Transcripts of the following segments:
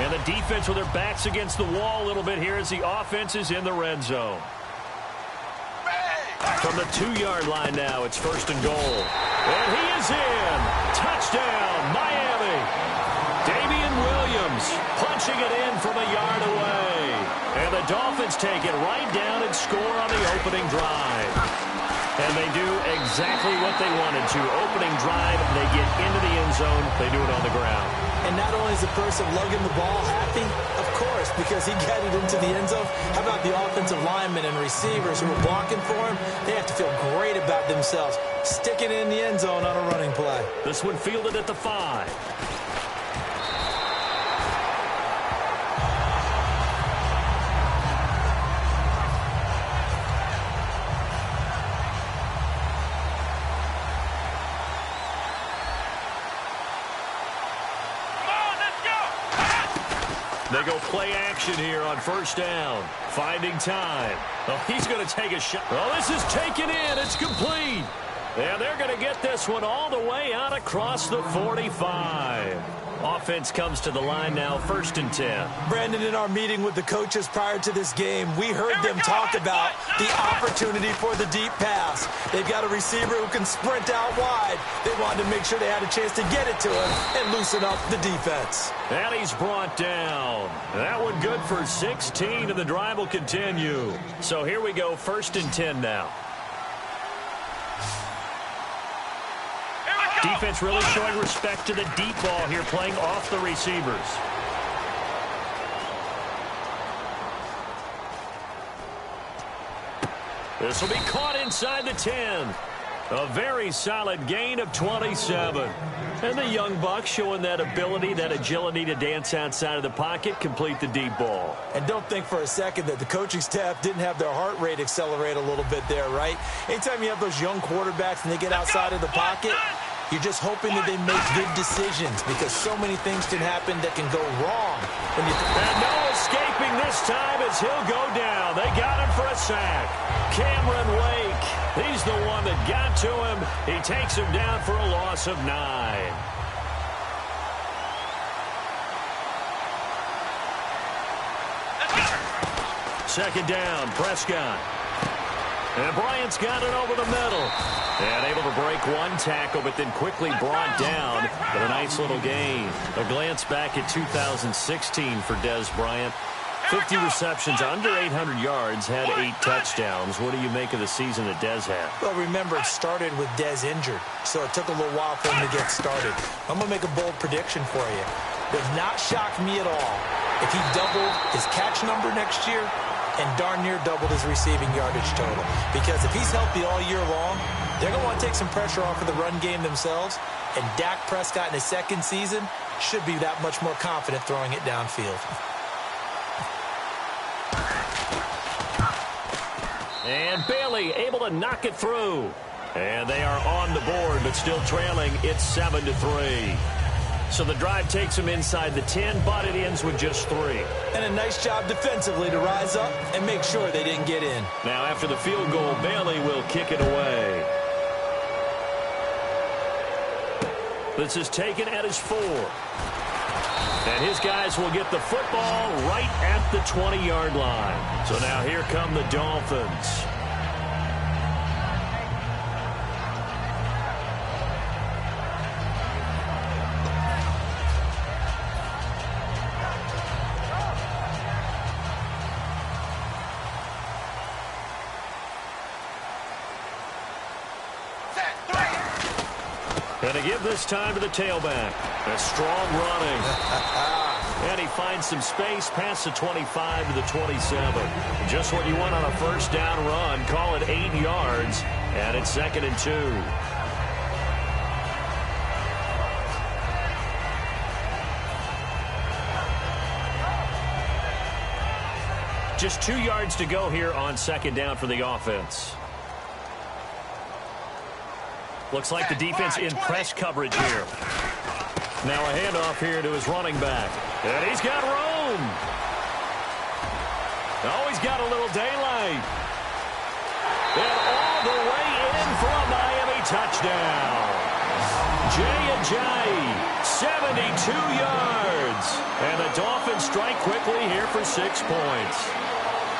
And the defense with their backs against the wall a little bit here as the offense is in the red zone. From the 2-yard line now, it's 1st and goal. And he is in. Touchdown, Miami. Damian Williams punching it in from a yard away. And the Dolphins take it right down and score on the opening drive. And they do exactly what they wanted to. Opening drive, they get into the end zone. They do it on the ground. And not only is the person lugging the ball happy, of course, because he got it into the end zone. How about the offensive linemen and receivers who were blocking for him? They have to feel great about themselves, sticking it in the end zone on a running play. This one fielded at the 5. They go play action here on 1st down. Finding time. Oh, he's going to take a shot. Oh, this is taken in. It's complete. And they're going to get this one all the way out across the 45. Offense comes to the line now, 1st and 10. Brandon, in our meeting with the coaches prior to this game, we heard them talk about the opportunity for the deep pass. They've got a receiver who can sprint out wide. They wanted to make sure they had a chance to get it to him and loosen up the defense. And he's brought down. That one good for 16, and the drive will continue. So here we go, 1st and 10 now. Defense really showing respect to the deep ball here, playing off the receivers. This will be caught inside the 10. A very solid gain of 27. And the young buck showing that ability, that agility to dance outside of the pocket, complete the deep ball. And don't think for a second that the coaching staff didn't have their heart rate accelerate a little bit there, right? Anytime you have those young quarterbacks and they get outside of the pocket, you're just hoping that they make good decisions because so many things can happen that can go wrong. And no escaping this time as he'll go down. They got him for a sack. Cameron Wake, he's the one that got to him. He takes him down for a loss of 9. Second down, Prescott. And Bryant's got it over the middle. And able to break one tackle, but then quickly brought down with a nice little gain. A glance back at 2016 for Dez Bryant. 50 receptions, under 800 yards, had 8 touchdowns. What do you make of the season that Dez had? Well, remember, it started with Dez injured, so it took a little while for him to get started. I'm going to make a bold prediction for you. Would not shock me at all if he doubled his catch number next year and darn near doubled his receiving yardage total. Because if he's healthy all year long, they're going to want to take some pressure off of the run game themselves, and Dak Prescott in his second season should be that much more confident throwing it downfield. And Bailey able to knock it through. And they are on the board, but still trailing. It's 7-3. So the drive takes them inside the 10, but it ends with just 3. And a nice job defensively to rise up and make sure they didn't get in. Now after the field goal, Bailey will kick it away. This is taken at his 4. And his guys will get the football right at the 20-yard line. So now here come the Dolphins. And to give this time to the tailback. A strong running. And he finds some space past the 25 to the 27. Just what you want on a first down run. Call it 8 yards. And it's 2nd and 2. Just 2 yards to go here on 2nd down for the offense. Looks like the defense in press coverage here. Now a handoff here to his running back. And he's got room. Oh, he's got a little daylight. And all the way in for a Miami touchdown. Jay, 72 yards. And the Dolphins strike quickly here for 6 points.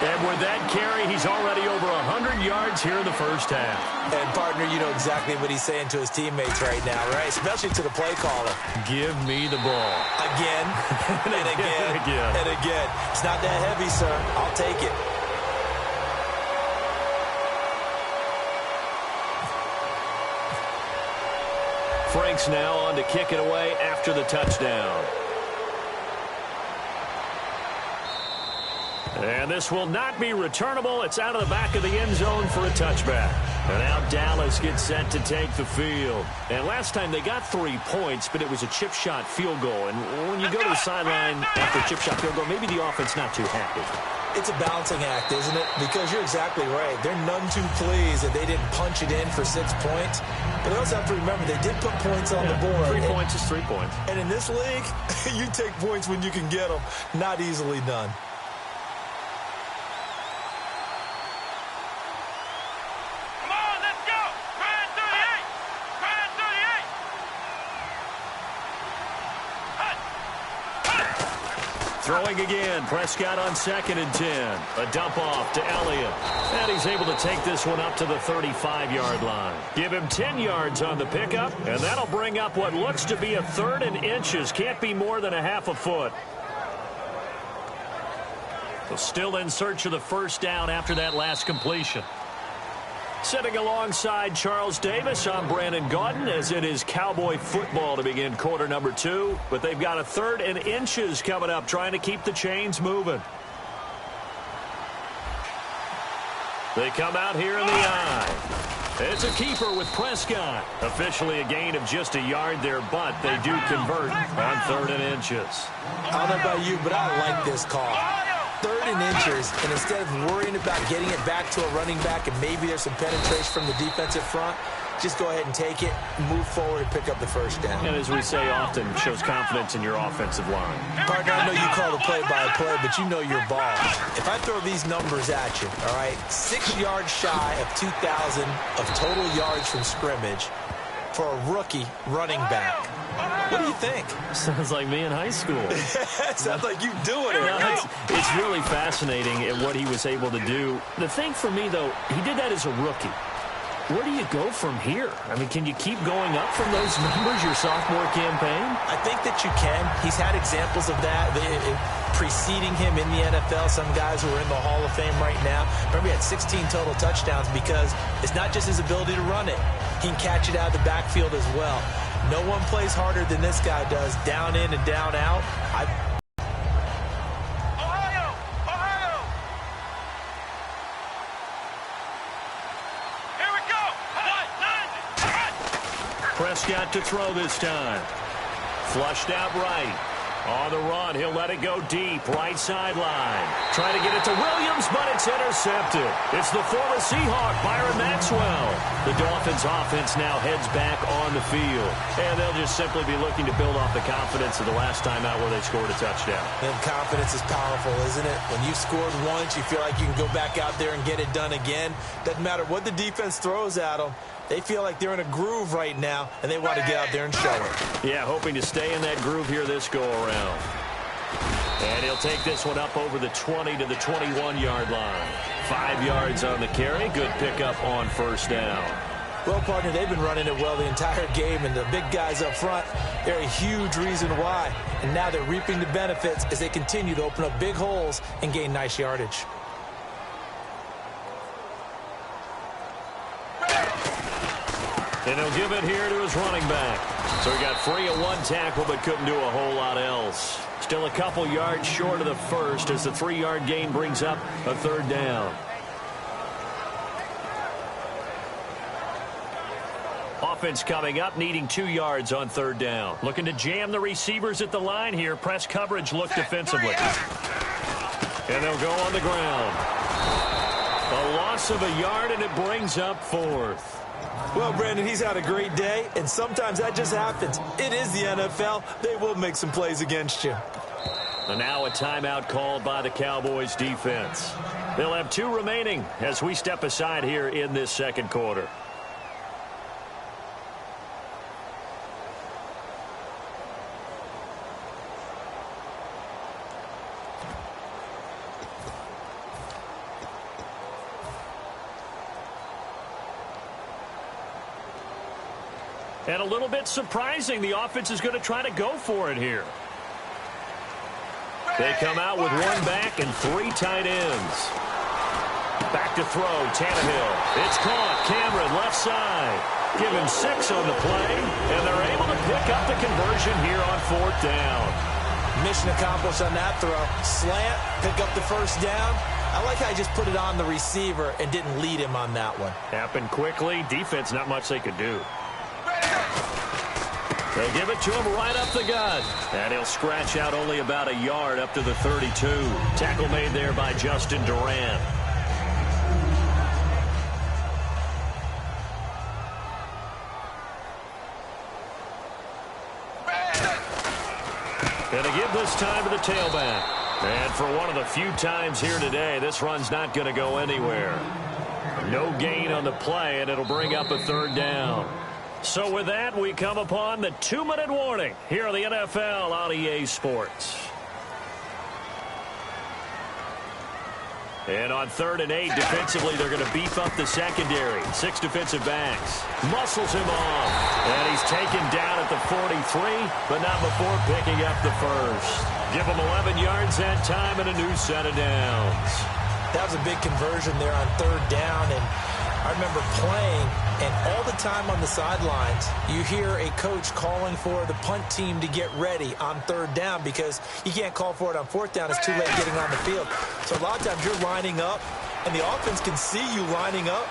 And with that carry, he's already over 100 yards here in the first half. And, partner, you know exactly what he's saying to his teammates right now, right? Especially to the play caller. Give me the ball. Again, and again, and again. It's not that heavy, sir. I'll take it. Franks now on to kick it away after the touchdown. And this will not be returnable. It's out of the back of the end zone for a touchback. And now Dallas gets set to take the field. And last time they got 3 points, but it was a chip shot field goal. And when you go to the sideline after a chip shot field goal, maybe the offense not too happy. It's a balancing act, isn't it? Because you're exactly right. They're none too pleased that they didn't punch it in for 6 points. But they also have to remember they did put points on the board. 3 points is 3 points. And in this league, you take points when you can get them. Not easily done. Throwing again, Prescott on 2nd and 10. A dump off to Elliott. And he's able to take this one up to the 35-yard line. Give him 10 yards on the pickup, and that'll bring up what looks to be a 3rd and inches. Can't be more than a half a foot. So still in search of the first down after that last completion. Sitting alongside Charles Davis, I'm Brandon Gaudin, as it is Cowboy football to begin quarter number 2. But they've got a 3rd and inches coming up, trying to keep the chains moving. They come out here in the eye. It's a keeper with Prescott. Officially a gain of just a yard there, but they do convert on 3rd and inches. I don't know about you, but I like this call. 3rd and inches, and instead of worrying about getting it back to a running back and maybe there's some penetration from the defensive front, just go ahead and take it, move forward, and pick up the first down. And as we say often, shows confidence in your offensive line. Partner, I know you call the play-by-play, but you know your ball. If I throw these numbers at you, all right, 6 yards shy of 2,000 of total yards from scrimmage for a rookie running back. What do you think? Sounds like me in high school. Sounds like you doing it. No, it's really fascinating at what he was able to do. The thing for me, though, he did that as a rookie. Where do you go from here? I mean, can you keep going up from those numbers your sophomore campaign? I think that you can. He's had examples of that preceding him in the NFL. Some guys who are in the Hall of Fame right now. Remember, he had 16 total touchdowns because it's not just his ability to run it. He can catch it out of the backfield as well. No one plays harder than this guy does, down in and down out. Prescott to throw this time. Flushed out right. On the run, he'll let it go deep, right sideline. Trying to get it to Williams, but it's intercepted. It's the former Seahawk, Byron Maxwell. The Dolphins offense now heads back on the field. And they'll just simply be looking to build off the confidence of the last time out where they scored a touchdown. And confidence is powerful, isn't it? When you've scored once, you feel like you can go back out there and get it done again. Doesn't matter what the defense throws at them. They feel like they're in a groove right now, and they want to get out there and show it. Yeah, hoping to stay in that groove here this go-around. And he'll take this one up over the 20 to the 21-yard line. 5 yards on the carry. Good pickup on first down. Well, partner, they've been running it well the entire game, and the big guys up front, they're a huge reason why. And now they're reaping the benefits as they continue to open up big holes and gain nice yardage. And he'll give it here to his running back. So he got free of one tackle, but couldn't do a whole lot else. Still a couple yards short of the first as the 3-yard gain brings up a third down. Offense coming up, needing 2 yards on third down. Looking to jam the receivers at the line here. Press coverage look defensively. And they'll go on the ground. A loss of a yard, and it brings up fourth. Well, Brandon, he's had a great day, and sometimes that just happens. It is the NFL. They will make some plays against you. And now a timeout called by the Cowboys defense. They'll have 2 remaining as we step aside here in this second quarter. And a little bit surprising, the offense is going to try to go for it here. They come out with one back and three tight ends. Back to throw, Tannehill. It's caught. Cameron, left side. Give him 6 on the play, and they're able to pick up the conversion here on 4th down. Mission accomplished on that throw. Slant, pick up the first down. I like how he just put it on the receiver and didn't lead him on that one. Happened quickly. Defense, not much they could do. They'll give it to him right up the gut. And he'll scratch out only about a yard up to the 32. Tackle made there by Justin Durant. Going to give this time to the tailback. And for one of the few times here today, this run's not going to go anywhere. No gain on the play, and it'll bring up a 3rd down. So with that, we come upon the 2-minute warning here on the NFL on EA Sports. And on 3rd and 8, defensively, they're going to beef up the secondary. 6 defensive backs. Muscles him off. And he's taken down at the 43, but not before picking up the first. Give him 11 yards that time and a new set of downs. That was a big conversion there on 3rd down, and I remember playing, and all the time on the sidelines, you hear a coach calling for the punt team to get ready on 3rd down because you can't call for it on 4th down. It's too late getting on the field. So a lot of times you're lining up, and the offense can see you lining up.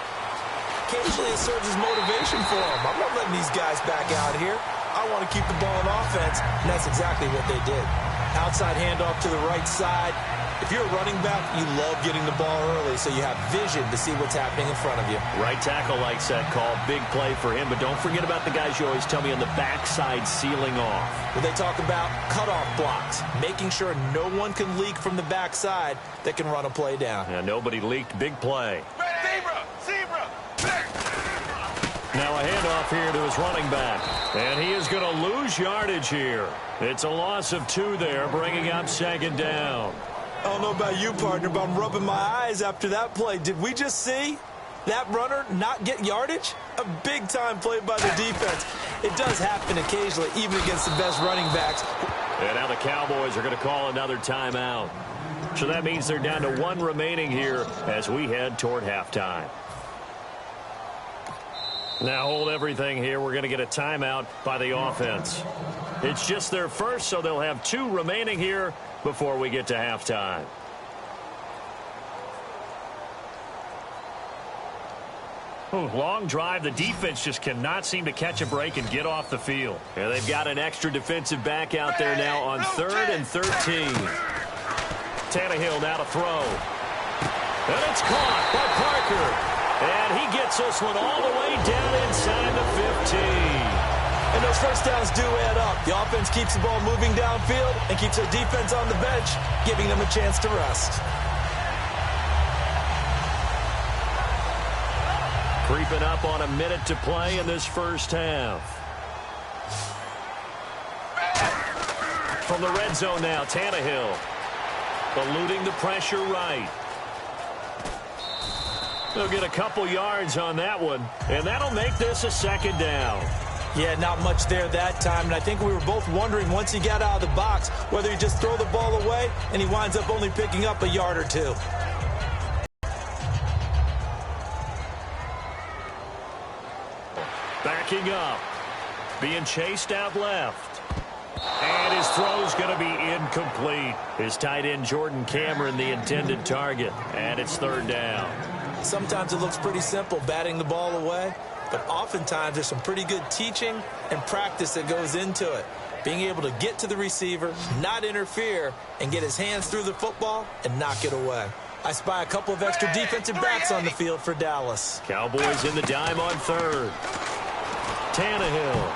Occasionally it serves as motivation for them. I'm not letting these guys back out here. I want to keep the ball in offense, and that's exactly what they did. Outside handoff to the right side. If you're a running back, you love getting the ball early so you have vision to see what's happening in front of you. Right tackle likes that call. Big play for him, but don't forget about the guys you always tell me on the backside sealing off. Well, they talk about cutoff blocks, making sure no one can leak from the backside that can run a play down. Yeah, nobody leaked. Big play. Zebra! Now a handoff here to his running back. And he is going to lose yardage here. It's a loss of 2 there, bringing up 2nd down. I don't know about you, partner, but I'm rubbing my eyes after that play. Did we just see that runner not get yardage? A big-time play by the defense. It does happen occasionally, even against the best running backs. And now the Cowboys are going to call another timeout. So that means they're down to 1 remaining here as we head toward halftime. Now hold everything here. We're going to get a timeout by the offense. It's just their first, so they'll have 2 remaining here before we get to halftime. Long drive. The defense just cannot seem to catch a break and get off the field. And they've got an extra defensive back out there now on 3rd and 13. Tannehill now to throw. And it's caught by Parker. And he gets this one all the way down inside the 15. And those first downs do add up. The offense keeps the ball moving downfield and keeps their defense on the bench, giving them a chance to rest. Creeping up on a minute to play in this first half. From the red zone now, Tannehill. Eluding the pressure right. They'll get a couple yards on that one, and that'll make this a 2nd down. Yeah, not much there that time, and I think we were both wondering once he got out of the box whether he just throw the ball away, and he winds up only picking up a yard or 2. Backing up, being chased out left. And his throw's going to be incomplete. His tight end, Jordan Cameron, the intended target, and it's 3rd down. Sometimes it looks pretty simple, batting the ball away, but oftentimes there's some pretty good teaching and practice that goes into it. Being able to get to the receiver, not interfere, and get his hands through the football and knock it away. I spy a couple of extra defensive backs on the field for Dallas. Cowboys in the dime on 3rd. Tannehill.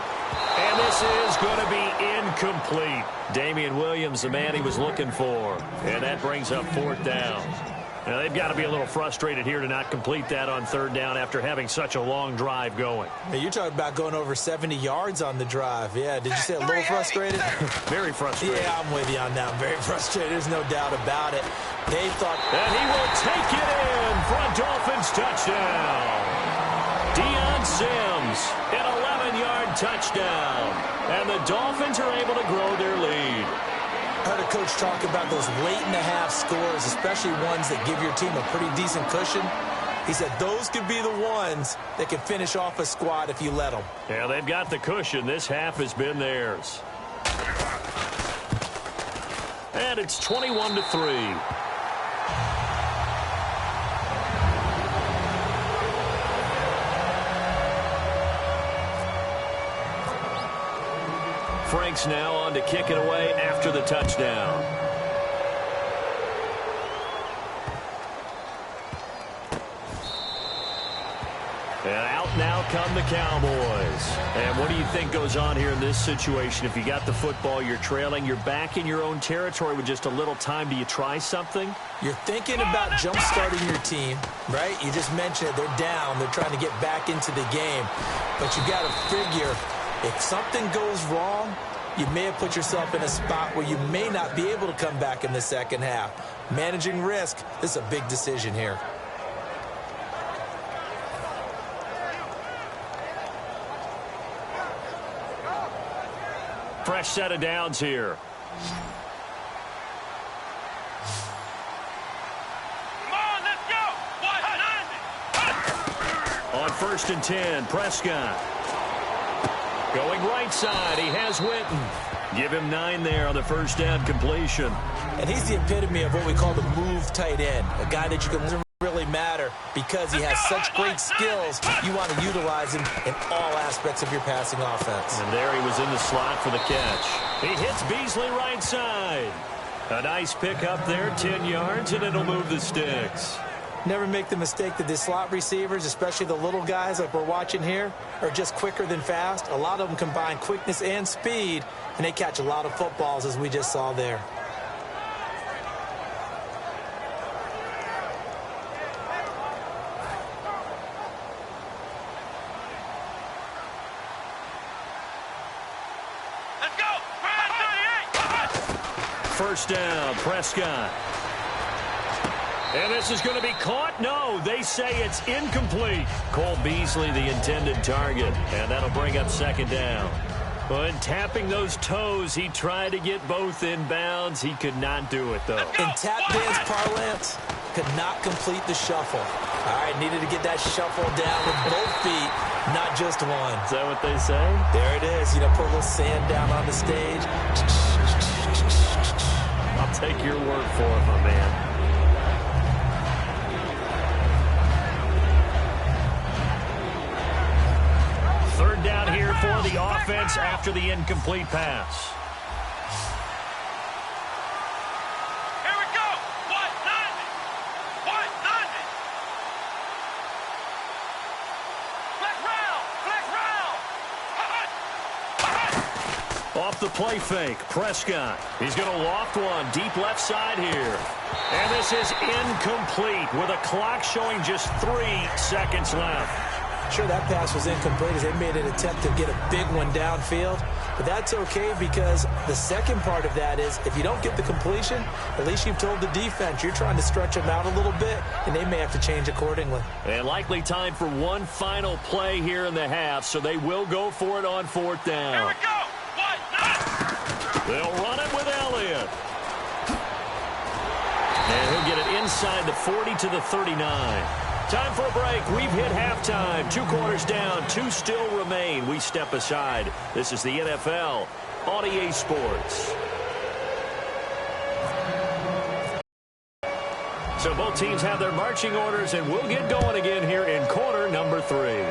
And this is going to be incomplete. Damian Williams, the man he was looking for. And that brings up 4th down. Now, they've got to be a little frustrated here to not complete that on 3rd down after having such a long drive going. Hey, you're talking about going over 70 yards on the drive. Yeah, did you say a little frustrated? Very frustrated. Yeah, I'm with you on that. I'm very frustrated. There's no doubt about it. They thought... And he will take it in for a Dolphins touchdown. Deion Sims, an 11-yard and touchdown. And the Dolphins are able to grow their lead. I heard a coach talk about those late-in-the-half scores, especially ones that give your team a pretty decent cushion. He said those could be the ones that can finish off a squad if you let them. Yeah, they've got the cushion. This half has been theirs. And it's 21-3. Frank's now on to kick it away after the touchdown. And out now come the Cowboys. And what do you think goes on here in this situation? If you got the football, you're trailing, you're back in your own territory with just a little time. Do you try something? You're thinking about jump-starting your team, right? You just mentioned it. They're down. They're trying to get back into the game. But you got to figure, if something goes wrong, you may have put yourself in a spot where you may not be able to come back in the second half. Managing risk, this is a big decision here. Fresh set of downs here. Come on, let's go. 190. On 1st and 10, Prescott. Going right side, he has Witten. Give him 9 there on the first down completion. And he's the epitome of what we call the move tight end, a guy that you can doesn't really matter because he has such great skills. You want to utilize him in all aspects of your passing offense. And there he was in the slot for the catch. He hits Beasley right side. A nice pick up there, 10 yards, and it'll move the sticks. Never make the mistake that the slot receivers, especially the little guys like we're watching here, are just quicker than fast. A lot of them combine quickness and speed, and they catch a lot of footballs, as we just saw there. Let's go. 38. First down, Prescott. And this is going to be caught. No, they say it's incomplete. Cole Beasley, the intended target. And that'll bring up second down. But tapping those toes, he tried to get both in bounds. He could not do it, though. In tap dance parlance, could not complete the shuffle. All right, needed to get that shuffle down with both feet, not just one. Is that what they say? There it is. You know, put a little sand down on the stage. I'll take your word for it, my man. Third down here for the offense after the incomplete pass. Here we go. 190. 190. Flex round. Off the play fake, Prescott. He's going to loft one deep left side here. And this is incomplete with a clock showing just 3 seconds left. Sure, that pass was incomplete as they made an attempt to get a big one downfield. But that's okay because the second part of that is if you don't get the completion, at least you've told the defense you're trying to stretch them out a little bit, and they may have to change accordingly. And likely time for one final play here in the half, so they will go for it on 4th down. Here we go. 190. They'll run it with Elliott. And he'll get it inside the 40 to the 39. Time for a break. We've hit halftime. 2 quarters down. 2 still remain. We step aside. This is the NFL on EA Sports. So both teams have their marching orders, and we'll get going again here in quarter number 3.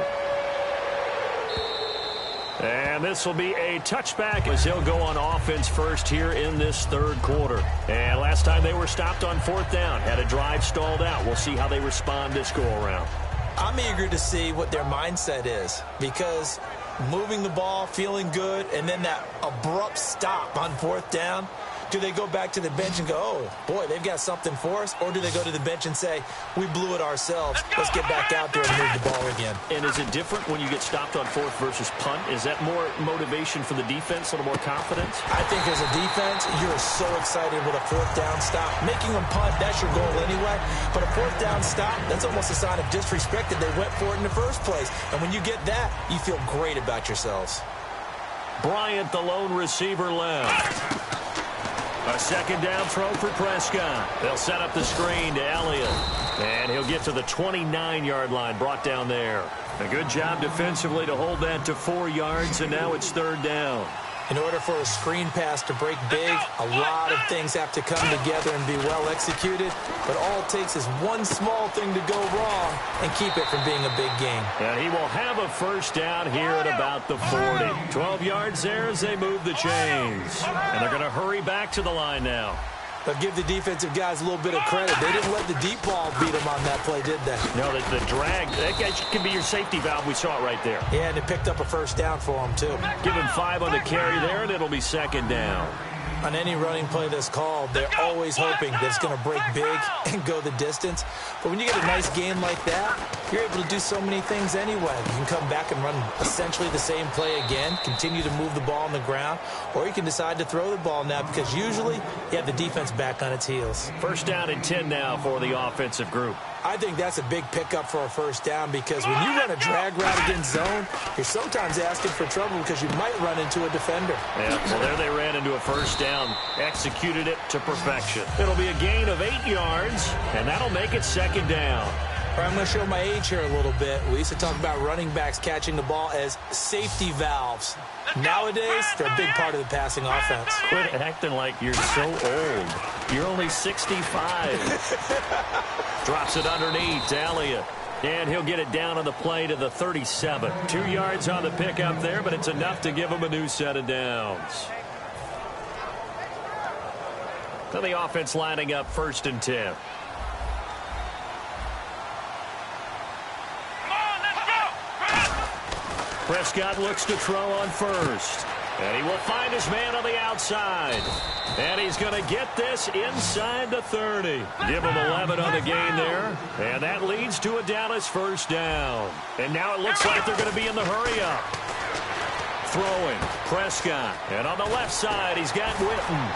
And this will be a touchback as he'll go on offense first here in this 3rd quarter. And last time they were stopped on 4th down, had a drive stalled out. We'll see how they respond this go-around. I'm eager to see what their mindset is because moving the ball, feeling good, and then that abrupt stop on 4th down, do they go back to the bench and go, oh, boy, they've got something for us? Or do they go to the bench and say, we blew it ourselves. Let's get back out there and move the ball again. And is it different when you get stopped on 4th versus punt? Is that more motivation for the defense, a little more confidence? I think as a defense, you're so excited with a 4th down stop. Making them punt, that's your goal anyway. But a 4th down stop, that's almost a sign of disrespect that they went for it in the first place. And when you get that, you feel great about yourselves. Bryant, the lone receiver, left. A second down throw for Prescott. They'll set up the screen to Elliott. And he'll get to the 29-yard line, brought down there. A good job defensively to hold that to 4 yards, and now it's third down. In order for a screen pass to break big, a lot of things have to come together and be well executed. But all it takes is one small thing to go wrong and keep it from being a big game. And he will have a first down here at about the 40. 12 yards there as they move the chains. And they're going to hurry back to the line now. But give the defensive guys a little bit of credit. They didn't let the deep ball beat them on that play, did they? No, the drag, that can be your safety valve. We saw it right there. Yeah, and it picked up a first down for them, too. Give him 5 on the carry there, and it'll be second down. On any running play that's called, they're always hoping that it's going to break big and go the distance. But when you get a nice game like that, you're able to do so many things anyway. You can come back and run essentially the same play again, continue to move the ball on the ground, or you can decide to throw the ball now because usually you have the defense back on its heels. First down and 10 now for the offensive group. I think that's a big pickup for a first down because when you run a drag route against zone, you're sometimes asking for trouble because you might run into a defender. Yeah, well, there they ran into a first down, executed it to perfection. It'll be a gain of 8 yards, and that'll make it second down. All right, I'm going to show my age here a little bit. We used to talk about running backs catching the ball as safety valves. Nowadays, they're a big part of the passing offense. Quit acting like you're so old. You're only 65. Drops it underneath to Elliott. And he'll get it down on the play to the 37. 2 yards on the pickup there, but it's enough to give him a new set of downs. So the offense lining up first and 10. Prescott looks to throw on first. And he will find his man on the outside. And he's going to get this inside the 30. Give him 11 on the gain there. And that leads to a Dallas first down. And now it looks like they're going to be in the hurry-up. Throwing, Prescott. And on the left side, he's got Witten.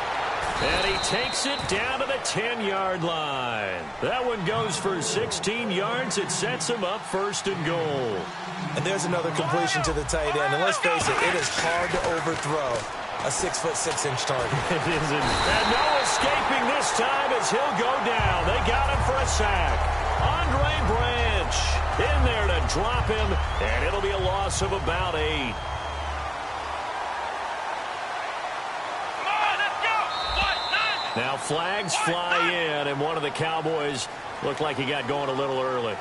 And he takes it down to the 10-yard line. That one goes for 16 yards. It sets him up first and goal. And there's another completion to the tight end. And let's face it, it is hard to overthrow a 6'6" target. It isn't. And no escaping this time as he'll go down. They got him for a sack. Andre Branch in there to drop him. And it'll be a loss of about 8. Now flags fly in, and one of the Cowboys looked like he got going a little early.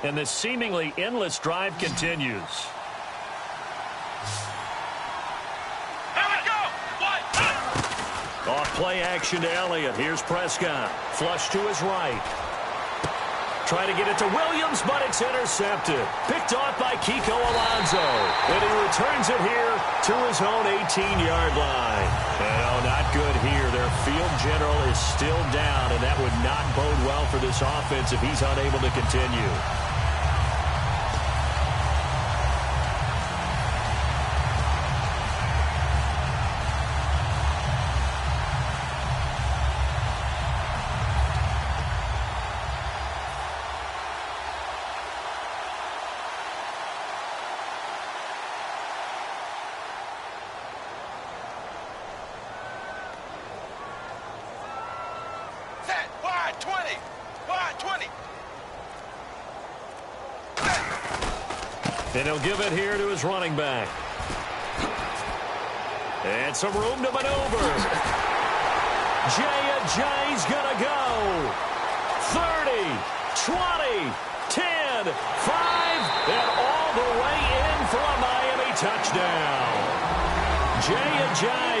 And this seemingly endless drive continues. Here we go. Off play action to Elliott. Here's Prescott. Flush to his right. Trying to get it to Williams, but it's intercepted. Picked off by Kiko Alonso. And he returns it here to his own 18-yard line. And not good here. Their field general is still down, and that would not bode well for this offense if he's unable to continue. And he'll give it here to his running back. And some room to maneuver. Jay's gonna go. 30, 20, 10, 5, and all the way in for a Miami touchdown. Jay